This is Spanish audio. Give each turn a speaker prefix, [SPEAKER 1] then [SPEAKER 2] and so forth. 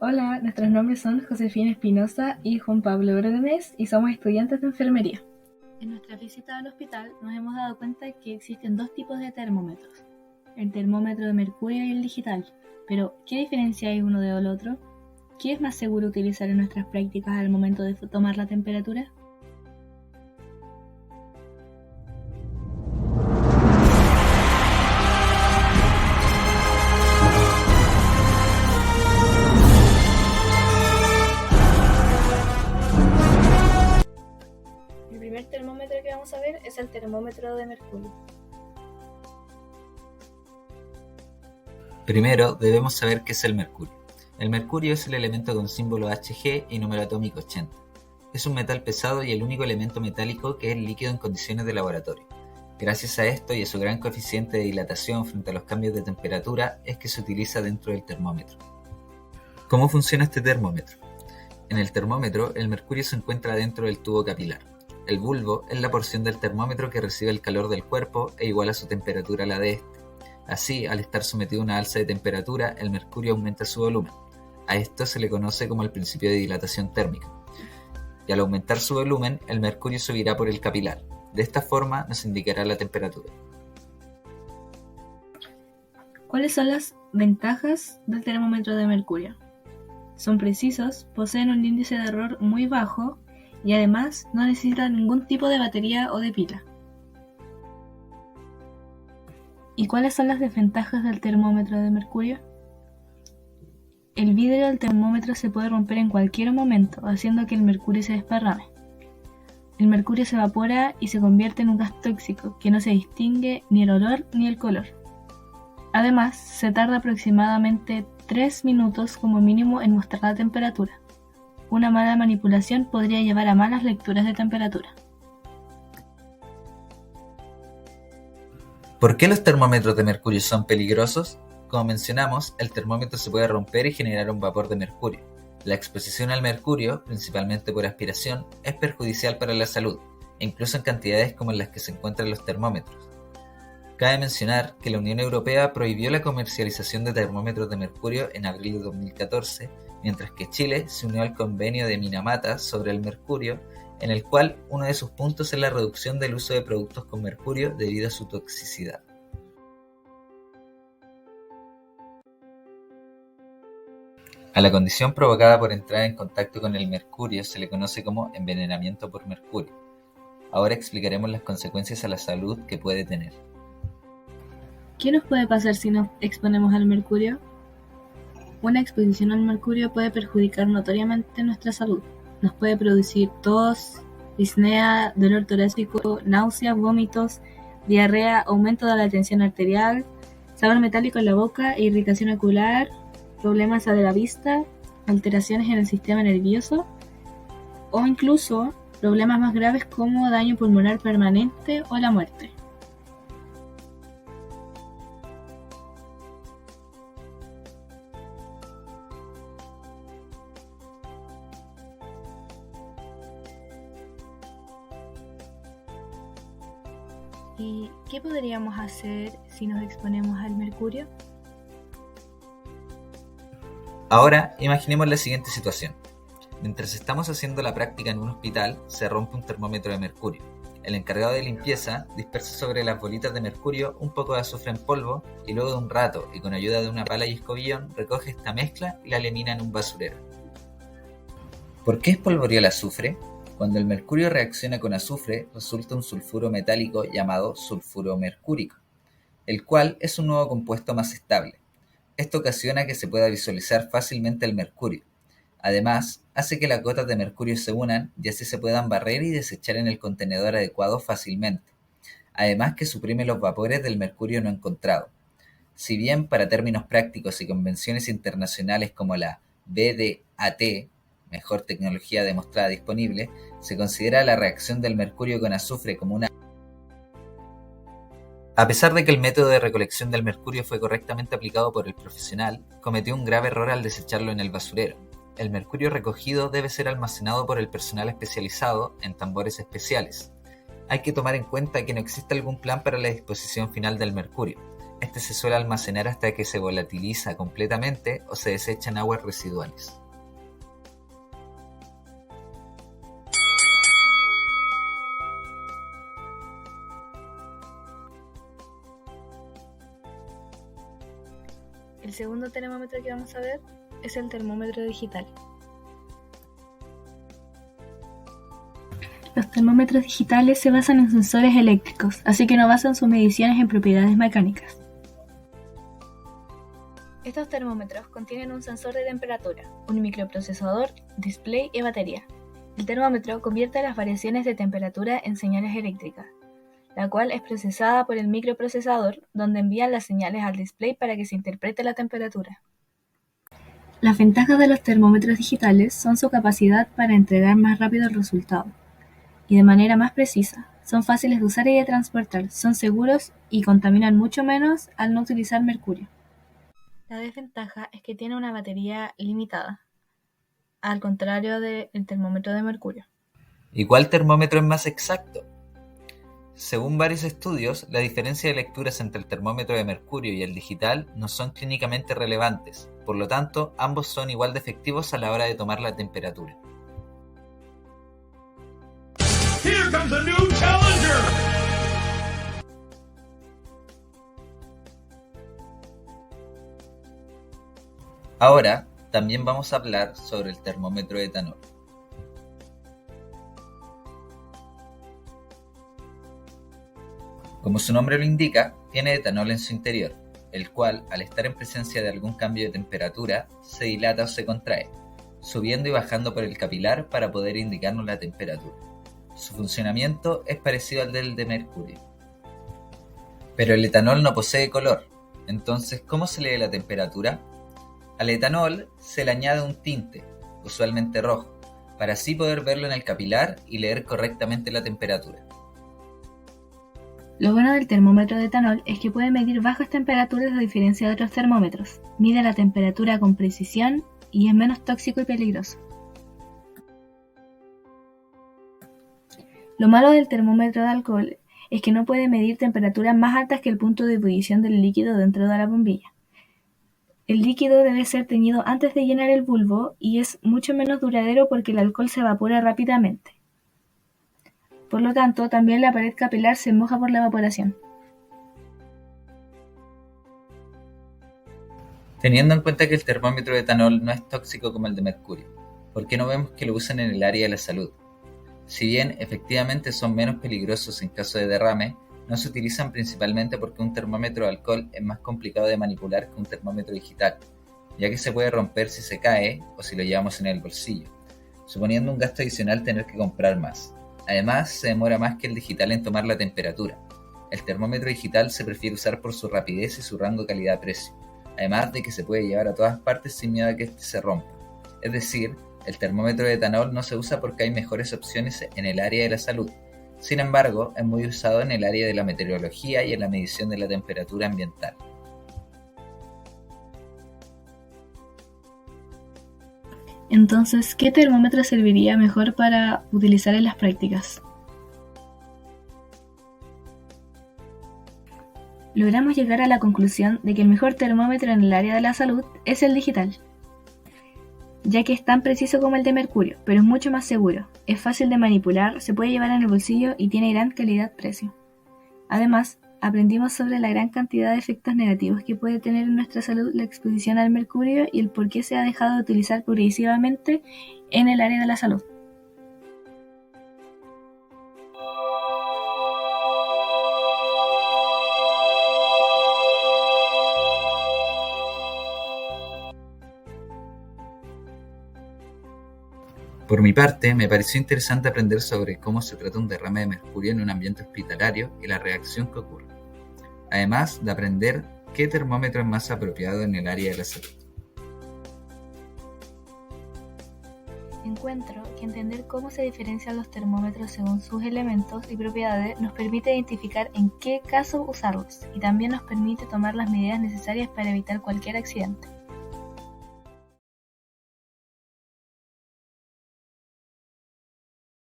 [SPEAKER 1] Hola, nuestros nombres son Josefina Espinosa y Juan Pablo Órdenes y somos estudiantes de enfermería. En nuestra visita al hospital nos hemos dado cuenta que existen dos tipos de termómetros, el termómetro de mercurio y el digital. Pero, ¿qué diferencia hay uno del otro? ¿Qué es más seguro utilizar en nuestras prácticas al momento de tomar la temperatura? El primer termómetro que vamos a ver es el termómetro de mercurio.
[SPEAKER 2] Primero, debemos saber qué es el mercurio. El mercurio es el elemento con símbolo Hg y número atómico 80. Es un metal pesado y el único elemento metálico que es líquido en condiciones de laboratorio. Gracias a esto y a su gran coeficiente de dilatación frente a los cambios de temperatura es que se utiliza dentro del termómetro. ¿Cómo funciona este termómetro? En el termómetro, el mercurio se encuentra dentro del tubo capilar. El bulbo es la porción del termómetro que recibe el calor del cuerpo e iguala su temperatura a la de este. Así, al estar sometido a una alza de temperatura, el mercurio aumenta su volumen. A esto se le conoce como el principio de dilatación térmica. Y al aumentar su volumen, el mercurio subirá por el capilar. De esta forma nos indicará la temperatura.
[SPEAKER 1] ¿Cuáles son las ventajas del termómetro de mercurio? Son precisos, poseen un índice de error muy bajo y además no necesitan ningún tipo de batería o de pila. ¿Y cuáles son las desventajas del termómetro de mercurio? El vidrio del termómetro se puede romper en cualquier momento, haciendo que el mercurio se desparrame. El mercurio se evapora y se convierte en un gas tóxico que no se distingue ni el olor ni el color. Además, se tarda aproximadamente 3 minutos como mínimo en mostrar la temperatura. Una mala manipulación podría llevar a malas lecturas de temperatura.
[SPEAKER 2] ¿Por qué los termómetros de mercurio son peligrosos? Como mencionamos, el termómetro se puede romper y generar un vapor de mercurio. La exposición al mercurio, principalmente por aspiración, es perjudicial para la salud, e incluso en cantidades como en las que se encuentran los termómetros. Cabe mencionar que la Unión Europea prohibió la comercialización de termómetros de mercurio en abril de 2014, mientras que Chile se unió al convenio de Minamata sobre el mercurio, en el cual uno de sus puntos es la reducción del uso de productos con mercurio debido a su toxicidad. A la condición provocada por entrar en contacto con el mercurio se le conoce como envenenamiento por mercurio. Ahora explicaremos las consecuencias a la salud que puede tener.
[SPEAKER 1] ¿Qué nos puede pasar si nos exponemos al mercurio? Una exposición al mercurio puede perjudicar notoriamente nuestra salud. Nos puede producir tos, disnea, dolor torácico, náuseas, vómitos, diarrea, aumento de la tensión arterial, sabor metálico en la boca, irritación ocular, problemas de la vista, alteraciones en el sistema nervioso o incluso problemas más graves como daño pulmonar permanente o la muerte. ¿Y qué podríamos hacer si nos exponemos al mercurio?
[SPEAKER 2] Ahora, imaginemos la siguiente situación. Mientras estamos haciendo la práctica en un hospital, se rompe un termómetro de mercurio. El encargado de limpieza dispersa sobre las bolitas de mercurio un poco de azufre en polvo y luego de un rato y con ayuda de una pala y escobillón recoge esta mezcla y la elimina en un basurero. ¿Por qué espolvoreó el azufre? Cuando el mercurio reacciona con azufre, resulta un sulfuro metálico llamado sulfuro mercúrico, el cual es un nuevo compuesto más estable. Esto ocasiona que se pueda visualizar fácilmente el mercurio. Además, hace que las gotas de mercurio se unan y así se puedan barrer y desechar en el contenedor adecuado fácilmente. Además que suprime los vapores del mercurio no encontrado. Si bien para términos prácticos y convenciones internacionales como la BDAT, mejor tecnología demostrada disponible, se considera la reacción del mercurio con azufre como una... A pesar de que el método de recolección del mercurio fue correctamente aplicado por el profesional, cometió un grave error al desecharlo en el basurero. El mercurio recogido debe ser almacenado por el personal especializado en tambores especiales. Hay que tomar en cuenta que no existe algún plan para la disposición final del mercurio. este se suele almacenar hasta que se volatiliza completamente o se desecha en aguas residuales.
[SPEAKER 1] El segundo termómetro que vamos a ver es el termómetro digital. Los termómetros digitales se basan en sensores eléctricos, así que no basan sus mediciones en propiedades mecánicas. Estos termómetros contienen un sensor de temperatura, un microprocesador, display y batería. El termómetro convierte las variaciones de temperatura en señales eléctricas, la cual es procesada por el microprocesador, donde envían las señales al display para que se interprete la temperatura. Las ventajas de los termómetros digitales son su capacidad para entregar más rápido el resultado y de manera más precisa. Son fáciles de usar y de transportar, son seguros y contaminan mucho menos al no utilizar mercurio. La desventaja es que tiene una batería limitada, al contrario del termómetro de mercurio.
[SPEAKER 2] ¿Y cuál termómetro es más exacto? Según varios estudios, la diferencia de lecturas entre el termómetro de mercurio y el digital no son clínicamente relevantes, por lo tanto, ambos son igual de efectivos a la hora de tomar la temperatura.
[SPEAKER 3] Here comes a new challenger!
[SPEAKER 2] Ahora, también vamos a hablar sobre el termómetro de etanol. Como su nombre lo indica, tiene etanol en su interior, el cual, al estar en presencia de algún cambio de temperatura, se dilata o se contrae, subiendo y bajando por el capilar para poder indicarnos la temperatura. Su funcionamiento es parecido al del de mercurio. Pero el etanol no posee color, entonces, ¿cómo se lee la temperatura? Al etanol se le añade un tinte, usualmente rojo, para así poder verlo en el capilar y leer correctamente la temperatura.
[SPEAKER 1] Lo bueno del termómetro de etanol es que puede medir bajas temperaturas a diferencia de otros termómetros. Mide la temperatura con precisión y es menos tóxico y peligroso. Lo malo del termómetro de alcohol es que no puede medir temperaturas más altas que el punto de ebullición del líquido dentro de la bombilla. El líquido debe ser teñido antes de llenar el bulbo y es mucho menos duradero porque el alcohol se evapora rápidamente. Por lo tanto, también la pared capilar se moja por la evaporación.
[SPEAKER 2] Teniendo en cuenta que el termómetro de etanol no es tóxico como el de mercurio, ¿por qué no vemos que lo usan en el área de la salud? Si bien efectivamente son menos peligrosos en caso de derrame, no se utilizan principalmente porque un termómetro de alcohol es más complicado de manipular que un termómetro digital, ya que se puede romper si se cae o si lo llevamos en el bolsillo, suponiendo un gasto adicional tener que comprar más. Además, se demora más que el digital en tomar la temperatura. El termómetro digital se prefiere usar por su rapidez y su rango calidad-precio, además de que se puede llevar a todas partes sin miedo a que este se rompa. Es decir, el termómetro de etanol no se usa porque hay mejores opciones en el área de la salud. Sin embargo, es muy usado en el área de la meteorología y en la medición de la temperatura ambiental.
[SPEAKER 1] Entonces, ¿qué termómetro serviría mejor para utilizar en las prácticas? Logramos llegar a la conclusión de que el mejor termómetro en el área de la salud es el digital, ya que es tan preciso como el de mercurio, pero es mucho más seguro, es fácil de manipular, se puede llevar en el bolsillo y tiene gran calidad-precio. Además, aprendimos sobre la gran cantidad de efectos negativos que puede tener en nuestra salud la exposición al mercurio y el por qué se ha dejado de utilizar progresivamente en el área de la salud.
[SPEAKER 2] Por mi parte, me pareció interesante aprender sobre cómo se trata un derrame de mercurio en un ambiente hospitalario y la reacción que ocurre, además de aprender qué termómetro es más apropiado en el área de la salud.
[SPEAKER 1] Encuentro que entender cómo se diferencian los termómetros según sus elementos y propiedades nos permite identificar en qué caso usarlos y también nos permite tomar las medidas necesarias para evitar cualquier accidente.